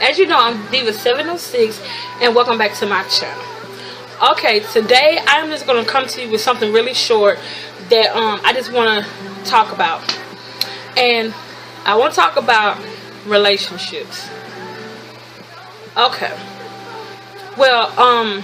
As you know, I'm Diva706, and welcome back to my channel. Okay, today I'm just going to come to you with something really short that I just want to talk about. And I want to talk about relationships. Okay. Well, I'm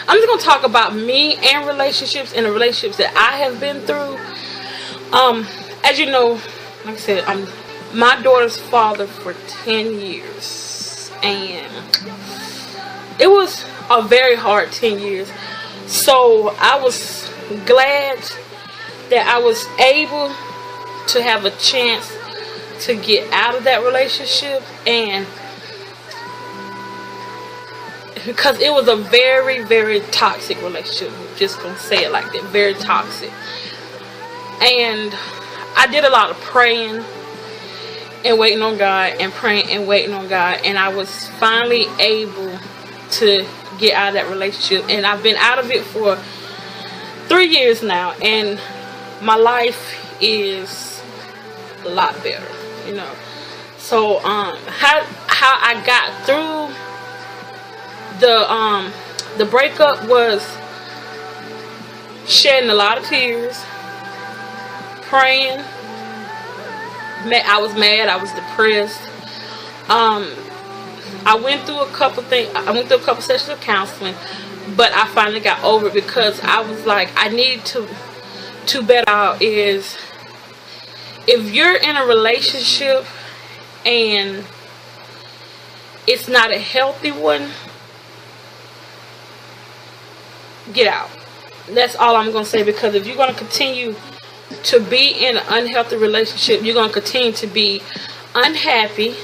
just going to talk about me and relationships and the relationships that I have been through. As you know, like I said, I'm my daughter's father for 10 years. And it was a very hard 10 years. So I was glad that I was able to have a chance to get out of that relationship, and because it was a very, very toxic relationship. I'm just gonna say it like that, very toxic. And I did a lot of praying and waiting on God, and praying and waiting on God, and I was finally able to get out of that relationship. And I've been out of it for 3 years now, and my life is a lot better, you know. So how I got through the breakup was shedding a lot of tears, praying. I was mad, I was depressed. I went through a couple things. I went through a couple sessions of counseling, but I finally got over it because I was like, I needed to better out. Is if you're in a relationship and it's not a healthy one, get out. That's all I'm gonna say, because if you're gonna continue to be in an unhealthy relationship, you're gonna continue to be unhappy,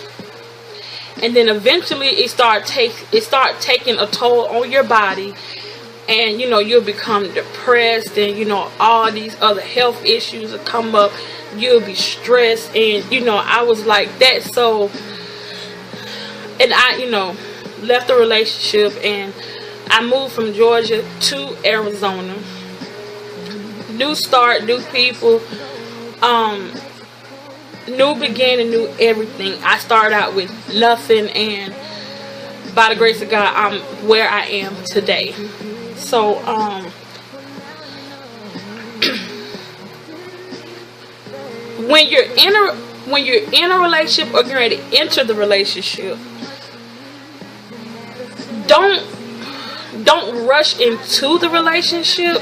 and then eventually it start taking a toll on your body, and you know, you'll become depressed, and you know, all these other health issues will come up. You'll be stressed, and you know, I was like that. So, and I, you know, left the relationship, and I moved from Georgia to Arizona. New start, new people, new beginning, new everything. I started out with nothing, and by the grace of God, I'm where I am today. So when you're in a relationship, or you're ready to enter the relationship, don't rush into the relationship.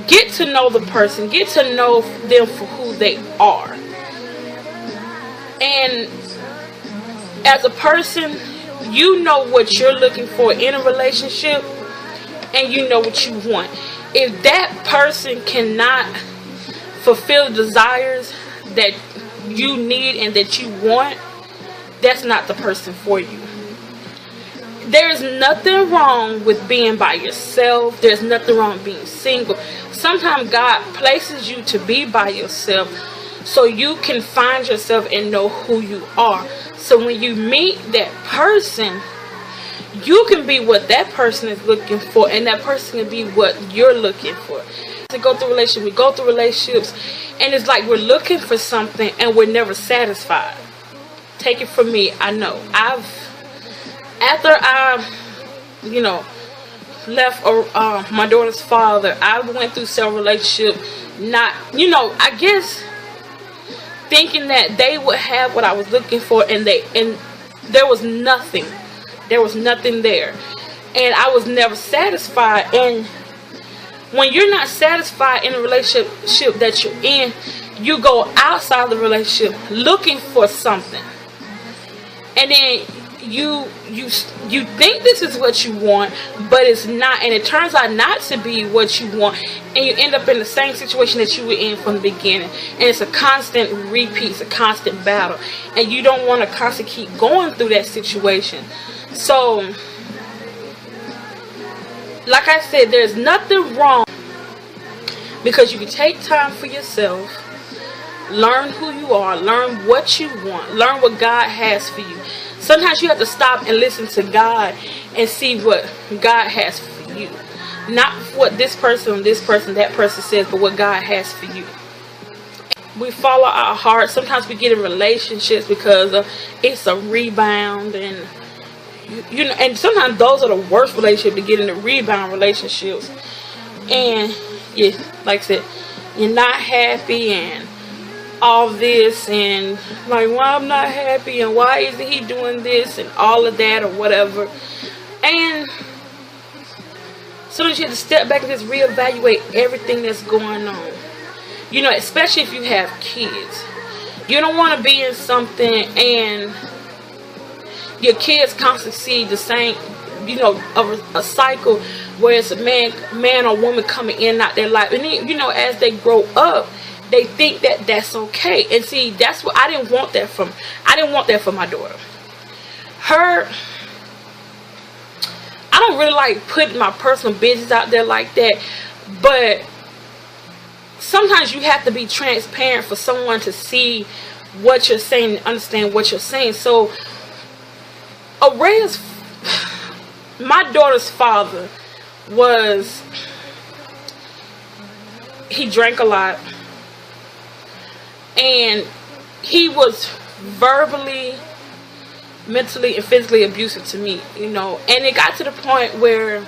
Get to know the person. Get to know them for who they are. And as a person, you know what you're looking for in a relationship, and you know what you want. If that person cannot fulfill the desires that you need and that you want, that's not the person for you. There's nothing wrong with being by yourself. There's nothing wrong with being single. Sometimes God places you to be by yourself so you can find yourself and know who you are. So when you meet that person, you can be what that person is looking for, and that person can be what you're looking for. To go through relationships, we go through relationships, and it's like we're looking for something and we're never satisfied. Take it from me, I know. After I, you know, left my daughter's father, I went through several relationships, not, you know, I guess thinking that they would have what I was looking for, and there was nothing. There was nothing there. And I was never satisfied. And when you're not satisfied in a relationship that you're in, you go outside the relationship looking for something. And then you think this is what you want, but it's not, and it turns out not to be what you want, and you end up in the same situation that you were in from the beginning. And it's a constant repeat, it's a constant battle, and you don't want to constantly keep going through that situation. So like I said, there's nothing wrong, because you can take time for yourself, learn who you are, learn what you want, learn what God has for you. Sometimes you have to stop and listen to God and see what God has for you. Not what this person, that person says, but what God has for you. we follow our heart. Sometimes we get in relationships because it's a rebound, and you know, and sometimes those are the worst relationships, to get into rebound relationships. And yeah, like I said, you're not happy and all this, and like, why I'm not happy, and why isn't he doing this, and all of that, or whatever. And sometimes you have to step back and just reevaluate everything that's going on. You know, especially if you have kids. You don't want to be in something and your kids constantly see the same, you know, a cycle where it's a man or woman coming in and out their life. And then, you know, as they grow up, they think that that's okay. And see, that's what I didn't want that from. I didn't want that for my daughter. I don't really like putting my personal business out there like that, but sometimes you have to be transparent for someone to see what you're saying and understand what you're saying. So, my daughter's father he drank a lot, and he was verbally, mentally, and physically abusive to me, you know. And it got to the point where,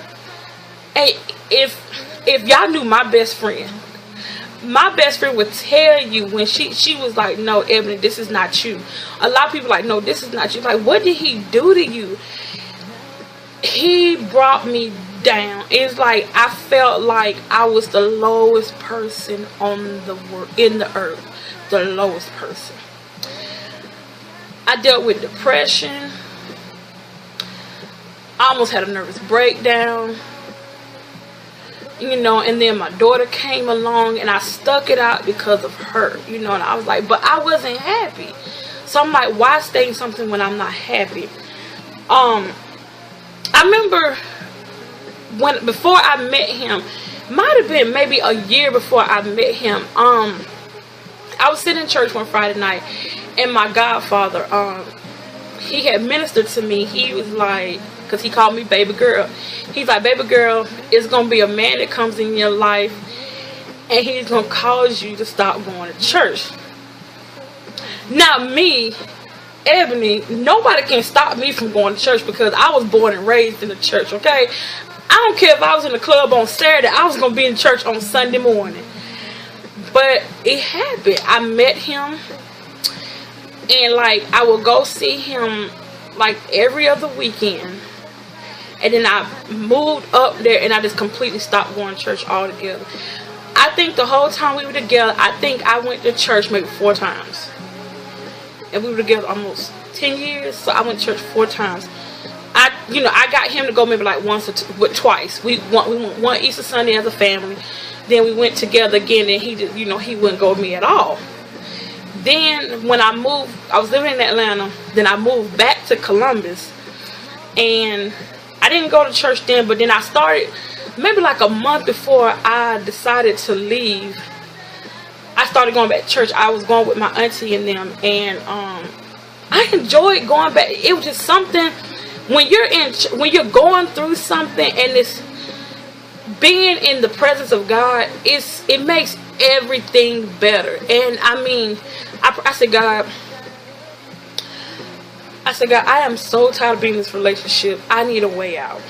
hey, if y'all knew my best friend would tell you when she was like, no, Ebony, this is not you. A lot of people like, no, this is not you. Like, what did he do to you? He brought me down. It's like I felt like I was the lowest person on the world, in the earth. The lowest person. I dealt with depression. I almost had a nervous breakdown. You know, and then my daughter came along and I stuck it out because of her, you know, and I was like, but I wasn't happy. So I'm like, why stay in something when I'm not happy? I remember before I met him, might have been maybe a year before I met him, I was sitting in church one Friday night, and my godfather, he had ministered to me. He was like, because he called me baby girl. He's like, baby girl, it's going to be a man that comes in your life, and he's going to cause you to stop going to church. Now me, Ebony, nobody can stop me from going to church because I was born and raised in the church, okay? I don't care if I was in the club on Saturday, I was going to be in church on Sunday morning. But it happened. I met him, and like I would go see him like every other weekend. And then I moved up there and I just completely stopped going to church altogether. I think the whole time we were together, I think I went to church maybe 4 times. And we were together almost 10 years, so I went to church 4 times. I got him to go maybe like twice. We went one Easter Sunday as a family. Then we went together again, and he just, he wouldn't go with me at all. Then when I moved, I was living in Atlanta. Then I moved back to Columbus, and I didn't go to church then, but then I started maybe like a month before I decided to leave. I started going back to church. I was going with my auntie and them, and I enjoyed going back. It was just something when you're going through something, and it's being in the presence of God. It makes everything better. And I mean, I said, God, I am so tired of being in this relationship. I need a way out.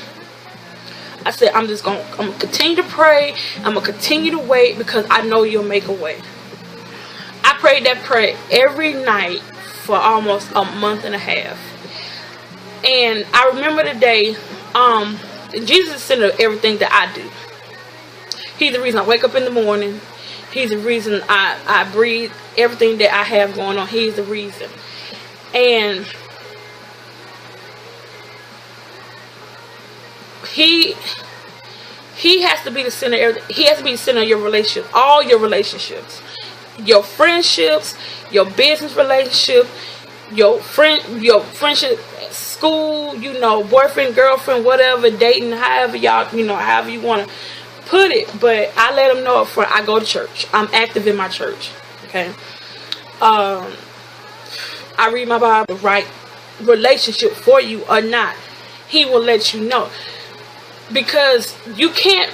I said, I'm going to continue to pray. I'm going to continue to wait because I know you'll make a way. I prayed that prayer every night for almost a month and a half. And I remember the day, Jesus is the center of everything that I do. He's the reason I wake up in the morning. He's the reason I breathe. Everything that I have going on, he's the reason. And he has to be the center of everything. He has to be the center of your relationship, all your relationships, your friendships, your business relationship, your friendship, school, boyfriend, girlfriend, whatever, dating, however y'all, however you want to put it. But I let him know up front, I go to church. I'm active in my church. Okay. I read my Bible. Right relationship for you or not, he will let you know. Because you can't,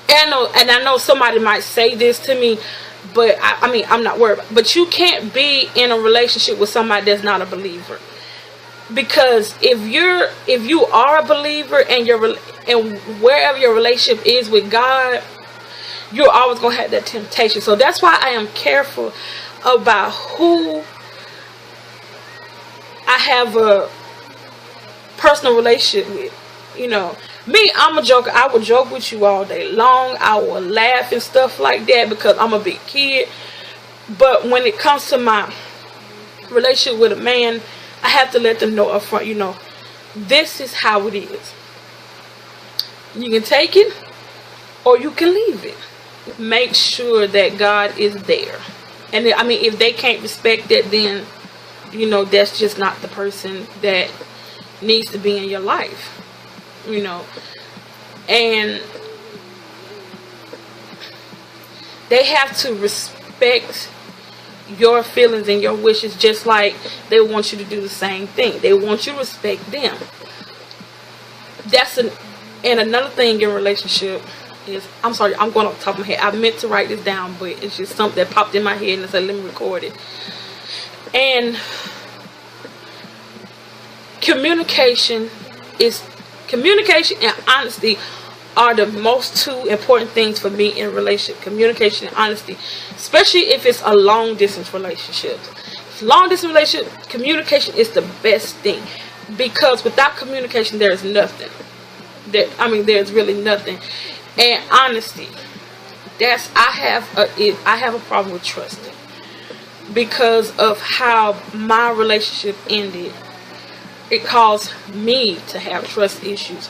and I know somebody might say this to me, But I mean, I'm not worried. But you can't be in a relationship with somebody that's not a believer. Because if you are a believer and wherever your relationship is with God, you're always gonna have that temptation. So that's why I am careful about who I have a personal relationship with. You know, me, I'm a joker. I will joke with you all day long. I will laugh and stuff like that because I'm a big kid. But when it comes to my relationship with a man, I have to let them know up front, you know, this is how it is. You can take it or you can leave it. Make sure that God is there. And I mean, if they can't respect that, then, you know, that's just not the person that needs to be in your life. You know, and they have to respect your feelings and your wishes, just like they want you to do the same thing. They want you to respect them. And another thing in relationship is, I'm sorry, I'm going off the top of my head. I meant to write this down, but it's just something that popped in my head and I said, let me record it. And communication and honesty are the most two important things for me in a relationship. Communication and honesty, especially if it's a long distance relationship. Long distance relationship, communication is the best thing, because without communication there is nothing. There's really nothing. And honesty, I have a problem with trusting, because of how my relationship ended. It caused me to have trust issues.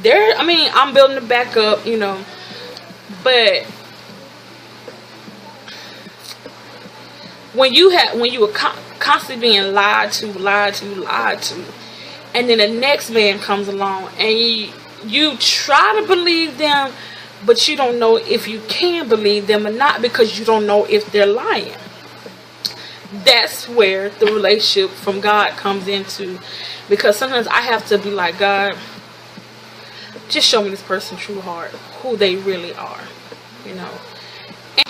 I'm building it back up, you know, but when you were constantly being lied to, and then the next man comes along and you try to believe them, but you don't know if you can believe them or not, because you don't know if they're lying. That's where the relationship from God comes into, because sometimes I have to be like, God, just show me this person's true heart, who they really are, you know. And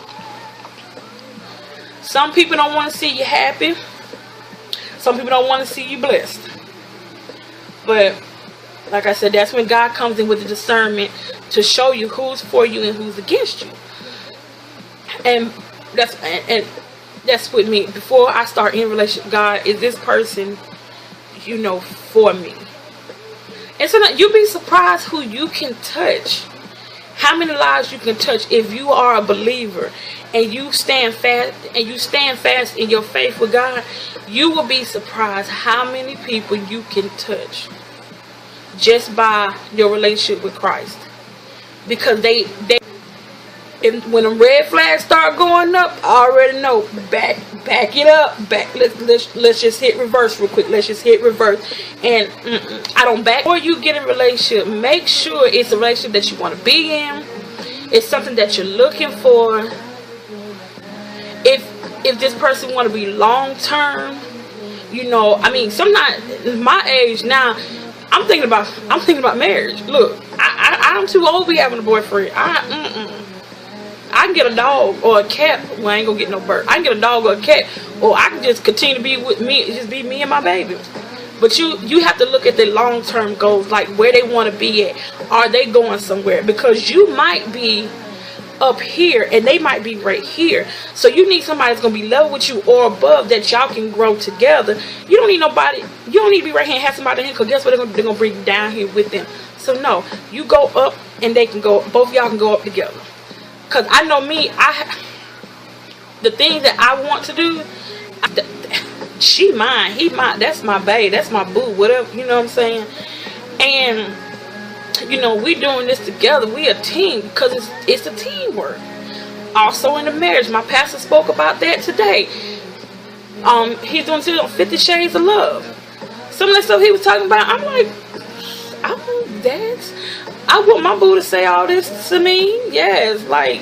some people don't want to see you happy. Some people don't want to see you blessed. But like I said, that's when God comes in with the discernment to show you who's for you and who's against you. And that's with me. Before I start in a relationship, God, is this person, you know, for me? And so you'll be surprised who you can touch. How many lives you can touch if you are a believer and you stand fast in your faith with God. You will be surprised how many people you can touch just by your relationship with Christ. Because when the red flags start going up, I already know. Back it up. Let's just hit reverse real quick. Let's just hit reverse. And I don't back. Before you get in a relationship, make sure it's a relationship that you want to be in. It's something that you're looking for. If this person want to be long term, you know, I mean, sometimes my age now, I'm thinking about marriage. Look, I'm too old to be having a boyfriend. I can get a dog or a cat. Well, I ain't gonna get no bird. I can get a dog or a cat, or I can just continue to be with me, just be me and my baby. But you have to look at the long-term goals, like where they want to be at. Are they going somewhere? Because you might be up here and they might be right here. So you need somebody that's gonna be level with you or above, that y'all can grow together. You don't need nobody. You don't need to be right here and have somebody here, because guess what? They're gonna bring you down here with them. So no, you go up and they can go. Both of y'all can go up together. Because I know me, the things that I want to do, she mine, he mine, that's my babe, that's my boo, whatever, you know what I'm saying? And, you know, we doing this together, we a team, because it's a teamwork. Also in the marriage, my pastor spoke about that today. He's doing 50 Shades of Love. Some of that stuff he was talking about, I'm like, I want my boo to say all this to me. Yes, like,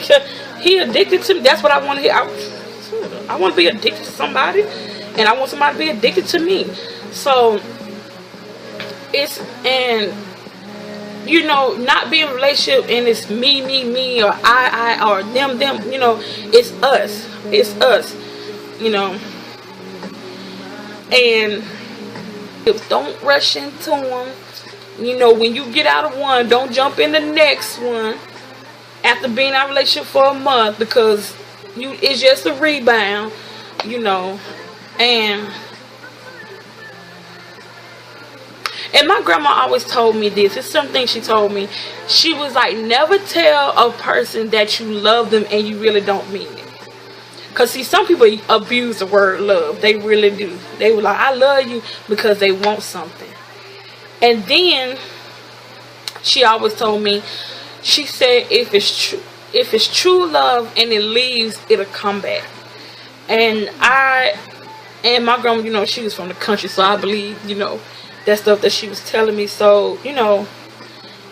he addicted to me. That's what I want to hear. I want to be addicted to somebody, and I want somebody to be addicted to me. So you know, not be in a relationship and it's me, or I, or them, you know. It's us. It's us, you know. And don't rush into them. You know, when you get out of one, don't jump in the next one after being in a relationship for a month, because it's just a rebound, you know. And my grandma always told me this. It's something she told me. She was like, never tell a person that you love them and you really don't mean it. Because see, some people abuse the word love. They really do. They were like, I love you, because they want something. And then she always told me, she said, if it's true love and it leaves, it'll come back. And my grandma, you know, she was from the country, so I believe, you know, that stuff that she was telling me. So, you know,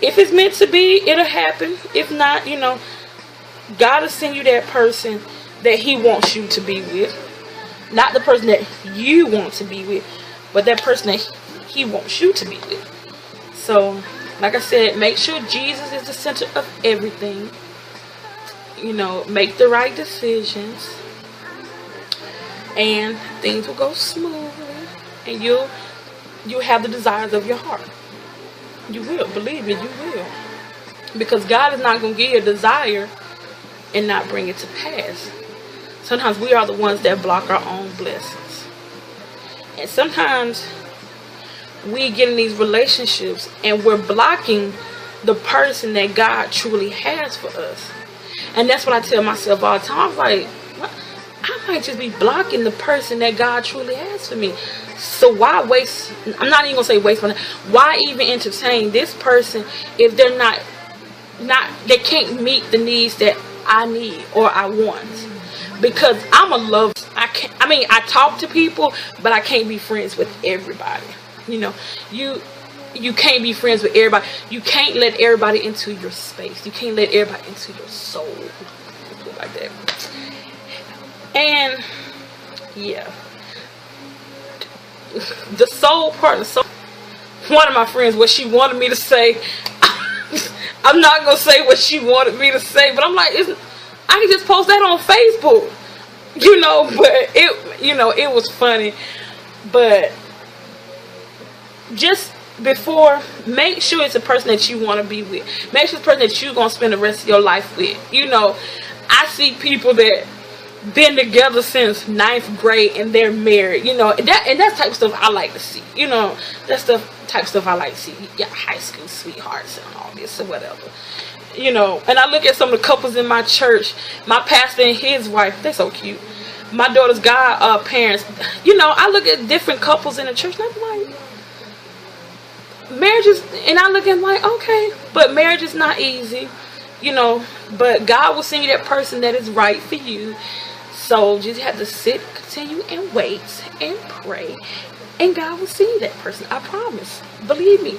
if it's meant to be, it'll happen. If not, you know, God will send you that person that he wants you to be with. Not the person that you want to be with, but that person that he wants you to be with. So, like I said, make sure Jesus is the center of everything. You know, make the right decisions, and things will go smoothly, and you'll have the desires of your heart. You will. Believe me, you will. Because God is not going to give you a desire and not bring it to pass. Sometimes we are the ones that block our own blessings. And sometimes we get in these relationships and we're blocking the person that God truly has for us. And that's what I tell myself all the time. I'm like, I might just be blocking the person that God truly has for me. So why waste? I'm not even gonna say waste my time. Why even entertain this person if they're not they can't meet the needs that I need or I want? Because I'm a love. I talk to people, but I can't be friends with everybody. You know, you can't be friends with everybody. You can't let everybody into your space. You can't let everybody into your soul. Let's put it like that. And yeah, the soul part. One of my friends, what she wanted me to say, I'm not gonna say what she wanted me to say, but I'm like, I can just post that on Facebook, you know. But it was funny. But just before, make sure it's a person that you want to be with. Make sure it's a person that you're gonna spend the rest of your life with. You know, I see people that been together since 9th grade and they're married, you know, and that type of stuff I like to see. You know, type of stuff I like to see. Yeah, high school sweethearts and all this or whatever. You know, and I look at some of the couples in my church. My pastor and his wife, they're so cute. My daughter's parents, you know, I look at different couples in the church and I'm like, marriage is, and I look at them like, okay, but marriage is not easy, you know, but God will send you that person that is right for you. So you just have to sit, continue, and wait, and pray, and God will send you that person. I promise. Believe me,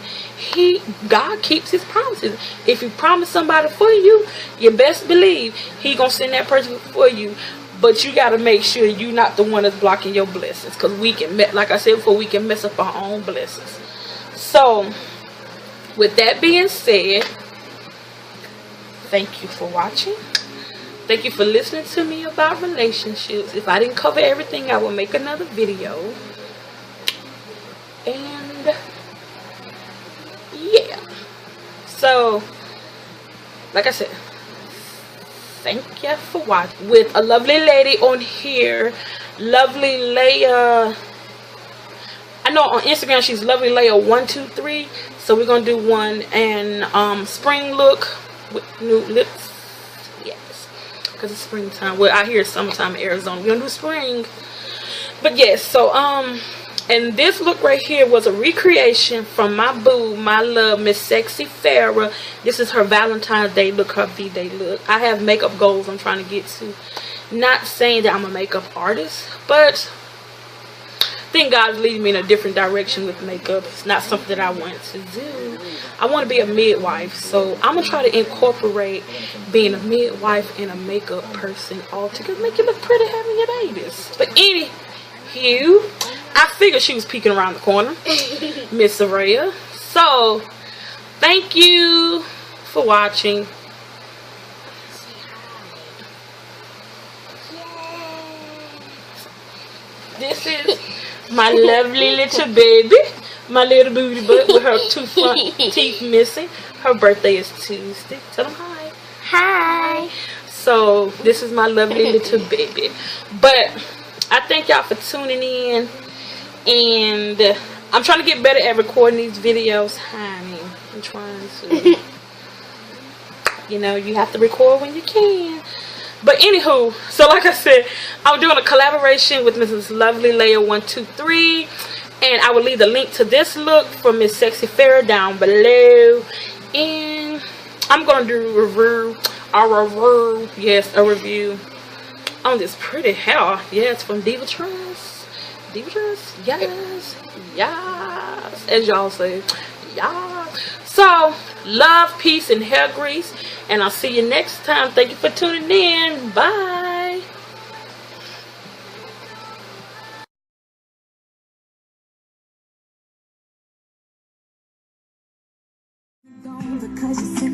God keeps his promises. If he promised somebody for you, you best believe he gonna send that person for you. But you gotta make sure you're not the one that's blocking your blessings, because we can, like I said before, we can mess up our own blessings. So, with that being said, thank you for watching. Thank you for listening to me about relationships. If I didn't cover everything, I will make another video. And yeah. So, like I said, thank you for watching. With a lovely lady on here, Lovely Leia. I know on Instagram she's Lovely Leia 123. So we're gonna do one and spring look with new lips. Yes, because it's springtime. Well, I hear it's summertime in Arizona. We're gonna do spring. But yes, so and this look right here was a recreation from my boo, my love, Miss Sexxyfarrah. This is her Valentine's Day look, her V-Day look. I have makeup goals I'm trying to get to. Not saying that I'm a makeup artist, but I think God's leading me in a different direction with makeup. It's not something that I want to do. I want to be a midwife, so I'm going to try to incorporate being a midwife and a makeup person all together. Make you look pretty having your babies. But anywho, I figured she was peeking around the corner, Miss Araya. So, Thank you for watching. This is my lovely little baby, my little booty butt with her two front teeth missing. Her birthday is Tuesday. Tell them hi. Hi. So this is my lovely little baby. But I thank y'all for tuning in, and I'm trying to get better at recording these videos, honey. I'm trying to. You know, you have to record when you can. But anywho, so like I said, I'm doing a collaboration with Mrs. Lovely Layer 123, and I will leave the link to this look from Miss Sexxyfarrah down below. And I'm gonna do a review on this pretty hair. Yes, from Diva Trust. Diva Trust, yes, yes, as y'all say, yeah. So love, peace, and hair grease, and I'll see you next time. Thank you for tuning in. Bye. Because you